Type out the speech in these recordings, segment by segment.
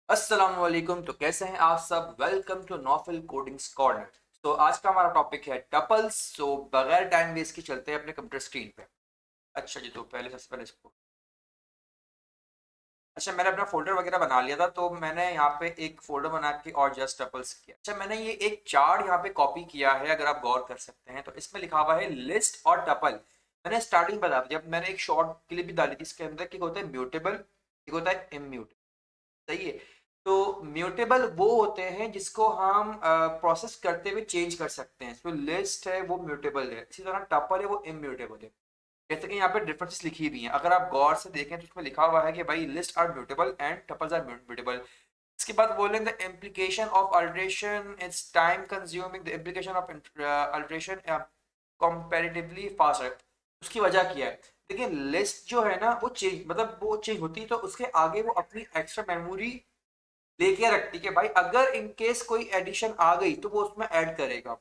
अस्सलामुअलैकुम। तो कैसे हैं आप सब। Welcome to Noufal codings corner. तो आज का हमारा टॉपिक है टपल्स। तो बगैर टाइम वेस्ट के चलते हैं अपने कंप्यूटर स्क्रीन पे। अच्छा जी, तो पहले सबसे पहले इसको अच्छा, मैंने अपना फोल्डर वगैरह बना लिया था, तो मैंने यहाँ पे एक फोल्डर बना के और जस्ट टपल्स किया। अच्छा, मैंने ये एक चार्ट यहाँ पे कॉपी किया है, अगर आप गौर कर सकते हैं तो इसमें लिखा हुआ है लिस्ट और टपल। मैंने स्टार्टिंग बता दी, जब मैंने एक शॉर्ट क्लिप भी डाली थी इसके अंदर कि होता है म्यूटेबल, एक होता है इम्यूटेबल। सही है। तो म्यूटेबल वो होते हैं जिसको हम प्रोसेस करते हुए चेंज कर सकते हैं। तो लिस्ट है वो म्यूटेबल है, इसी तरह टपल है वो इम्यूटेबल है। जैसे कि यहाँ पे डिफरेंसेस लिखी हुई हैं, अगर आप गौर से देखें तो उसमें लिखा हुआ है कि भाई list are mutable and tuples are mutable. इसके बाद बोलें the implication of alteration is time consuming, the implication of alteration comparatively faster. उसकी वजह क्या है। देखिए, लिस्ट जो है ना वो चेंज मतलब वो चेंज होती है, तो उसके आगे वो अपनी एक्स्ट्रा मेमोरी लेके रखती है भाई, अगर इनकेस कोई एडिशन आ गई तो वो उसमें ऐड करेगा।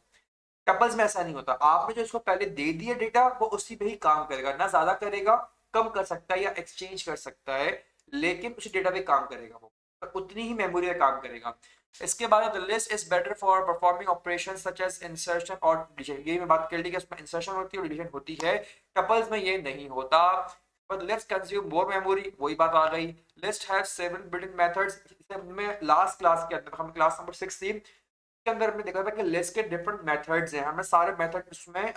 टपल्स में ऐसा नहीं होता, आपने जो इसको पहले दे दिया डेटा वो उसी पे ही काम करेगा, ना ज्यादा करेगा, कम कर सकता है या एक्सचेंज कर सकता है, लेकिन उसी डेटा पे काम करेगा वो, पर उतनी ही मेमोरी में काम करेगा। इसके बाद the list is better for performing operations such as insertion और डिलीशन। ये मैं बात कर ली कि उसमें इंसर्शन होती है और डिलीशन होती है, टपल्स में ये नहीं होता। but let's consume more memory, वही बात आ गई। list has several built-in methods। हमने लास्ट क्लास के अंदर, हम क्लास नंबर 6 थी, के अंदर हमने देखा था कि लिस्ट के डिफरेंट मेथड्स हैं, हमने सारे मेथड उसमें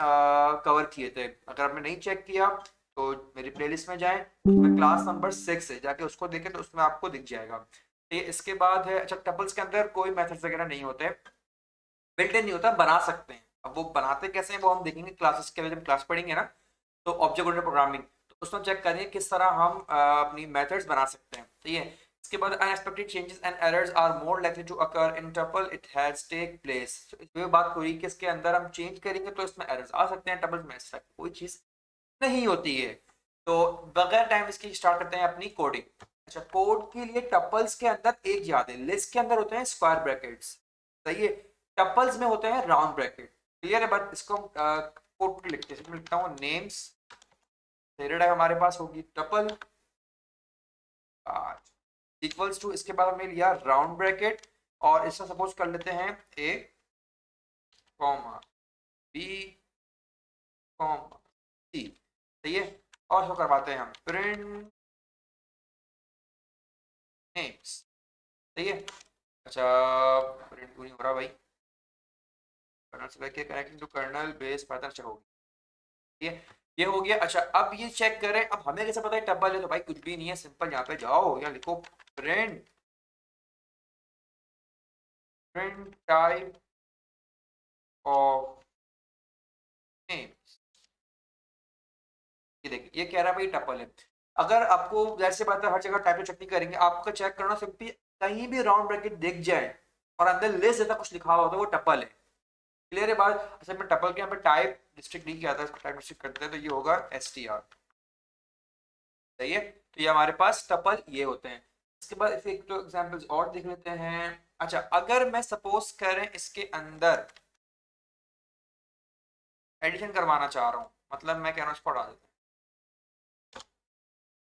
कवर किए थे। अगर आपने नहीं चेक किया तो मेरी प्लेलिस्ट में जाएं, उसमें क्लास नंबर 6 है, जाके उसको देखें तो उसमें आपको दिख जाएगा। ये इसके बाद है, अच्छा टपल्स के अंदर कोई मेथड्स वगैरह नहीं होते, बिल्ट इन नहीं होता, बना सकते हैं। अब वो बनाते कैसे हैं वो हम देखेंगे क्लासेस के, जब क्लास पढ़ेंगे ना, तो ऑब्जेक्ट ओरिएंटेड प्रोग्रामिंग, तो उसमें चेक करेंगे किस तरह हम अपनी मेथड्स बना सकते हैं। ठीक है। इसके बाद unexpected changes and errors are more likely to occur in tuple it has take place. इसमें बात हुई कि इसके अंदर हम चेंज करेंगे तो इसमें एरर्स आ सकते हैं, टपल में ऐसा कोई चीज नहीं होती है। तो बगैर टाइम इसकी स्टार्ट करते हैं अपनी कोडिंग। अच्छा, कोड के लिए टपल्स के अंदर एक याद है, लिस्ट के अंदर होते हैं स्क्वायर ब्रैकेट्स, सही है, टपल्स में होते हैं राउंड ब्रैकेट। क्लियर है बात। इसको हम कोड लिखते हैं, लिखता हूँ नेम्स पीरियड है हमारे पास होगी टपल इक्वल्स टू, इसके बाद हमने लिया राउंड ब्रैकेट, और इसका सपोज कर लेते हैं ए कॉमा बी कॉमा सी। सही है। और इसको करवाते हैं हम प्रिंट नेम्स। सही है। अच्छा, प्रिंट क्यों नहीं हो रहा भाई। कर्नल से connecting to kernel base pattern, अच्छा होगी ये हो गया। अच्छा, अब ये चेक करें, अब हमें कैसे पता है टपल है, तो भाई कुछ भी नहीं है, सिंपल यहाँ पे जाओ या लिखो print print type of name. ये देखिए, ये कह रहा है भाई टपल है। अगर आपको जैसे बात है हर जगह टाइप चेक नहीं करेंगे, आपका चेक करना सिंपली कहीं भी राउंड ब्रैकेट दिख जाए और अंदर लिस्ट जैसा कुछ लिखा हुआ होता है, वो टपल है। क्लियर है बात। अच्छा, मैं टपल के यहाँ पे टाइप डिस्ट्रिक्ट नहीं किया था, इसको टाइप डिस्ट्रिक्ट करते हैं तो ये होगा str। सही है। तो ये हमारे पास टपल ये होते हैं। इसके बाद इसे एक तो एग्जांपल्स और देख लेते हैं। अच्छा, अगर मैं सपोज करें इसके अंदर एडिशन करवाना चाह रहा हूँ, मतलब मैं कह रहा हूँ इसको हटा देते हैं।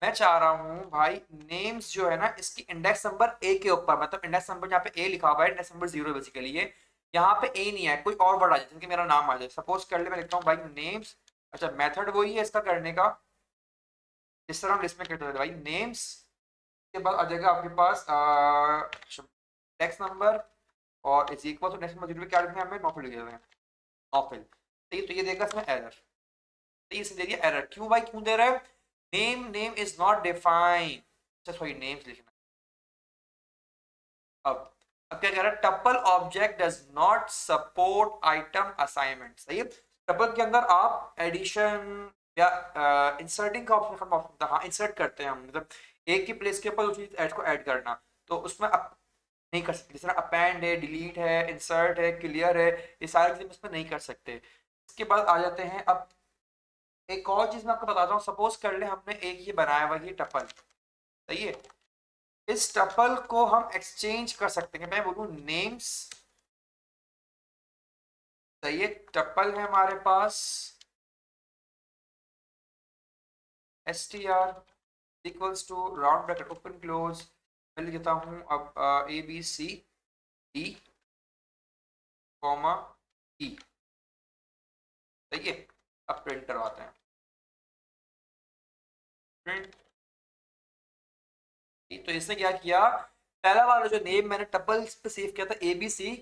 मैं चाह रहा हूँ भाई नेम्स जो है ना इसकी इंडेक्स नंबर ए के ऊपर, मतलब इंडेक्स नंबर जहाँ पे ए लिखा हुआ है, इंडेक्स नंबर 0 बेसिकली ये, यहाँ पे ए नहीं है, कोई और वर्ड आ जाए जिनके मेरा नाम आ जाए। सपोज कर ले मैं लिखता हूँ भाई नेम्स। अच्छा, मेथड वही है इसका करने का, इस तरह हम लिस्ट में करते थे भाई नेम्स के बाद आ जाएगा आपके पास इंडेक्स नंबर, और is equal to next number 0 पे क्या लिखना है हमें, नॉफिल लिख देते हैं नॉफिल। तो ये देगा इसमें एरर, तो ये दे दिया एरर। क्यों भाई, क्यों दे रहा है। Name is not defined. अच्छा सॉरी, नेम्स लिखना। अब क्या कह रहा है, tuple object does not support item assignment. सही है। टपल के अंदर आप एडिशन या इंसर्टिंग का ऑप्शन, हाँ इंसर्ट करते हैं हम, मतलब एक की प्लेस के ऊपर उस चीज को ऐड करना, तो उसमें आप नहीं कर सकते। जिस तरह अपेंड है, डिलीट है, इंसर्ट है, क्लियर है, ये सारी चीजें इसमें नहीं कर सकते। इसके बाद आ जाते हैं अब एक और चीज मैं आपको बताता हूँ। सपोज कर ले हमने एक ये बनाया हुआ ये टपल, सही है, इस टपल को हम एक्सचेंज कर सकते हैं। मैं बोलूँ नेम्स, सही है, टपल है हमारे पास str equals to round bracket open close मैं लिखता हूँ अब ABCD, कॉमा E। सही है। अब प्रिंट करवाते हैं, प्रिंट। तो इसने क्या किया, पहला वाला जो नेम मैंने टपल पे सेव किया था ABC,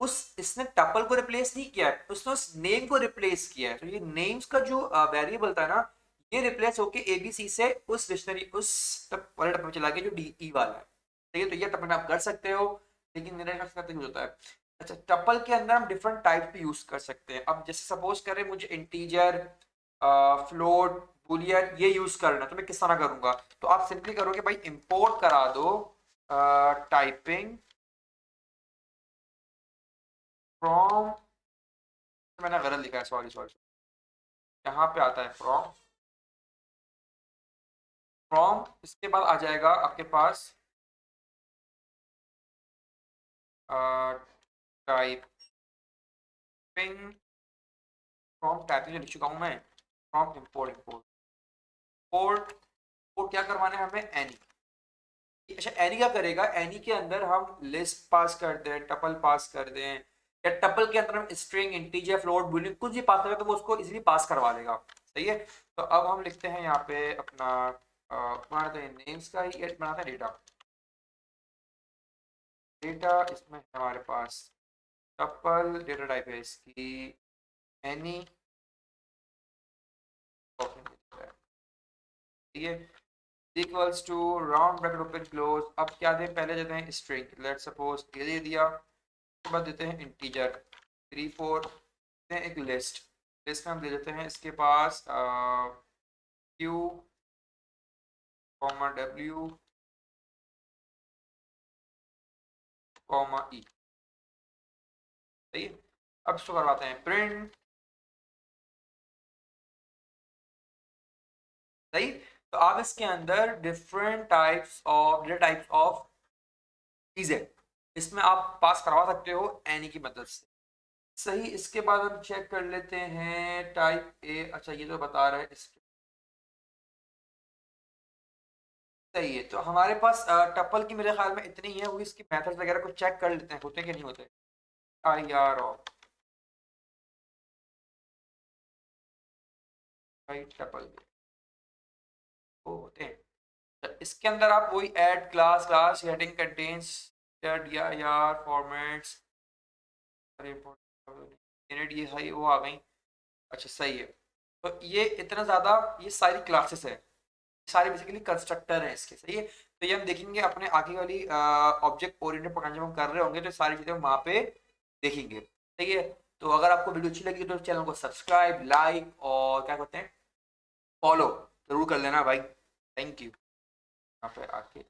उस इसने टपल को रिप्लेस नहीं किया है, उसने उस नेम को रिप्लेस किया है। तो ये नेम्स का जो वेरिएबल था ना, ये रिप्लेस होके ABC से उस डिक्शनरी उस वाले टपल में चला गया जो DE वाला है। ठीक है, तो ये टपल आप कर सकते हो, लेकिन मेरे ख्याल से यूज होता है। अच्छा, टपल के अंदर हम डिफरेंट टाइप भी यूज कर सकते हैं। अब जैसे सपोज करें मुझे इंटीजर, फ्लोट, बुलियन ये यूज करना है, तो मैं किस तरह करूंगा? तो आप सिंपली करोगे भाई, इंपोर्ट करा दो टाइपिंग फ्रॉम, मैंने गलत लिखा है, सॉरी सॉरी। यहाँ पे आता है फ्रॉम, फ्रॉम इसके बाद आ जाएगा आपके पास टाइपिंग, फ्रॉम टाइपिंग लिख चुका हूँ मैं, from import, import port, port क्या करवाना है हमें? एनी। अच्छा, एनी क्या करेगा, एनी के अंदर हम लिस्ट पास कर दें, टपल पास कर दें, या टपल के अंदर हम स्ट्रिंग, इंटीजर, फ्लोट, बूलियन कुछ भी पास करें तो वो उसको इजीली पास करवा देगा। सही है। तो अब हम लिखते हैं यहाँ पे अपना बनाते हैं नेम्स का ही बनाते हैं डेटा, डेटा इसमें हमारे पास टपल डेटा टाइप है इसकी एनी, ठीक है, equals to round bracket open close. अब क्या दें, पहले देते हैं स्ट्रिंग, लेट्स सपोज ये दे दिया, उसके बाद देते हैं इंटीजर 3 4, देते हैं एक लिस्ट, लिस्ट में हम दे देते हैं इसके पास Q, comma W, comma E। सही है। अब इसको करवाते हैं प्रिंट। सही। तो आप इसके अंदर different types of data types of चीजें इसमें आप पास करवा सकते हो एनी की मदद से। सही। इसके बाद हम चेक कर लेते हैं टाइप ए। अच्छा, ये तो बता रहा है सही है। तो हमारे पास टपल की मेरे ख्याल में इतनी ही है, वो इसकी मेथड्स वगैरह को चेक कर लेते हैं होते कि नहीं होते। IR ऑफ भाई टपल वो होते हैं। तो इसके अंदर आप वही add class, class heading contains DIR formats, ये सही वो आ गई। अच्छा सही है। तो ये इतना ज़्यादा, ये सारी क्लासेस है, सारे बेसिकली कंस्ट्रक्टर हैं इसके। सही है। तो ये हम देखेंगे अपने आगे वाली ऑब्जेक्ट ओरिएंटेड प्रोग्राम जब हम कर रहे होंगे तो सारी चीज़ें हम वहाँ पे देखेंगे। ठीक है। तो अगर आपको वीडियो अच्छी लगी तो चैनल को सब्सक्राइब, लाइक और क्या कहते हैं, फॉलो जरूर कर लेना भाई। Thank you. यहाँ पे आके